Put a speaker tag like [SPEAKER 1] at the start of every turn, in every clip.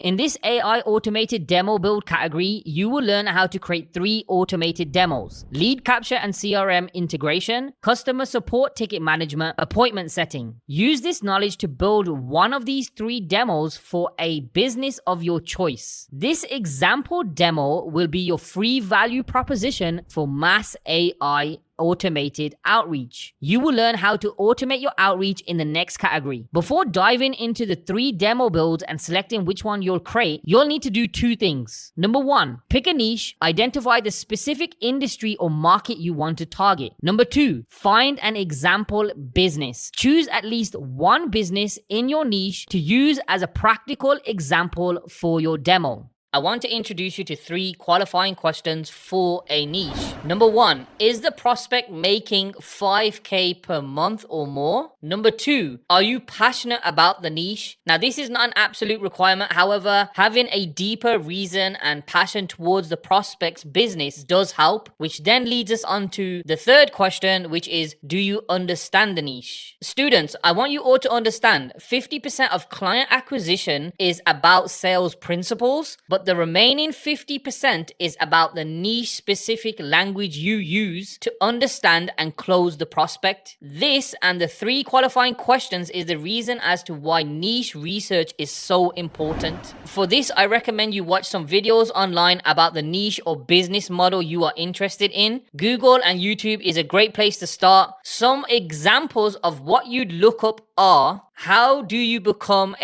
[SPEAKER 1] In this AI automated demo build category, you will learn how to create 3 automated demos: lead capture and CRM integration, customer support ticket management, appointment setting. Use this knowledge to build one of these 3 demos for a business of your choice. This example demo will be your free value proposition for mass AI automated outreach. You will learn how to automate your outreach in the next category. Before diving into the 3 demo builds and selecting which one you'll create, you'll need to do 2 things. Number 1, pick a niche, identify the specific industry or market you want to target. Number 2, find an example business. Choose at least one business in your niche to use as a practical example for your demo. I want to introduce you to 3 qualifying questions for a niche. Number 1, is the prospect making 5K per month or more? Number 2, are you passionate about the niche? Now, this is not an absolute requirement. However, having a deeper reason and passion towards the prospect's business does help, which then leads us on to the 3rd question, which is, do you understand the niche? Students, I want you all to understand 50% of client acquisition is about sales principles, but the remaining 50% is about the niche-specific language you use to understand and close the prospect. This and the 3 qualifying questions is the reason as to why niche research is so important. For this, I recommend you watch some videos online about the niche or business model you are interested in. Google and YouTube is a great place to start. Some examples of what you'd look up are: how do you become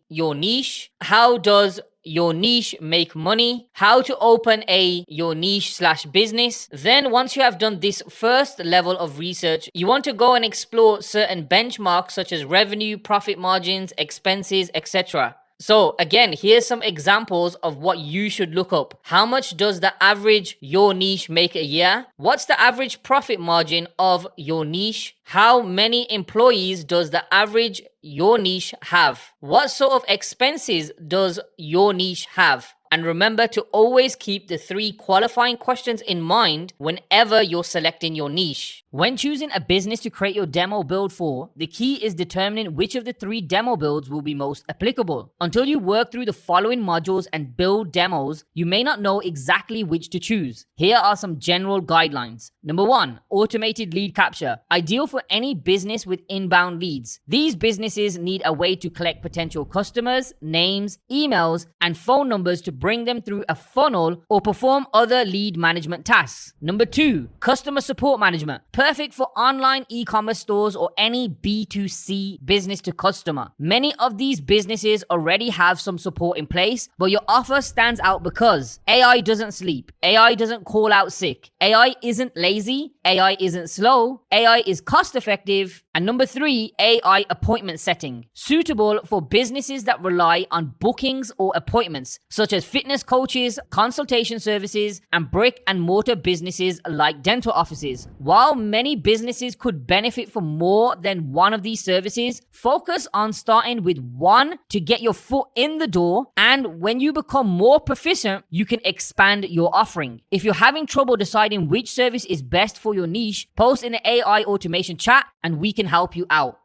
[SPEAKER 1] your niche? How does your niche make money? How to open your niche/business. Then once you have done this first level of research, you want to go and explore certain benchmarks such as revenue, profit margins, expenses, etc. So again, here's some examples of what you should look up. How much does the average your niche make a year? What's the average profit margin of your niche? How many employees does the average your niche have? What sort of expenses does your niche have? And remember to always keep the 3 qualifying questions in mind whenever you're selecting your niche. When choosing a business to create your demo build for, the key is determining which of the 3 demo builds will be most applicable. Until you work through the following modules and build demos, you may not know exactly which to choose. Here are some general guidelines. Number 1, automated lead capture. Ideal for any business with inbound leads. These businesses need a way to collect potential customers, names, emails, and phone numbers to bring them through a funnel or perform other lead management tasks. Number 2, customer support management. Perfect for online e-commerce stores or any B2C business to customer. Many of these businesses already have some support in place, but your offer stands out because AI doesn't sleep, AI doesn't call out sick, AI isn't lazy, AI isn't slow, AI is cost effective. And number 3, AI appointment setting. Suitable for businesses that rely on bookings or appointments, such as fitness coaches, consultation services, and brick and mortar businesses like dental offices. While many businesses could benefit from more than one of these services, focus on starting with one to get your foot in the door, and when you become more proficient, you can expand your offering. If you're having trouble deciding which service is best for your niche, post in the AI automation chat and we can help you out.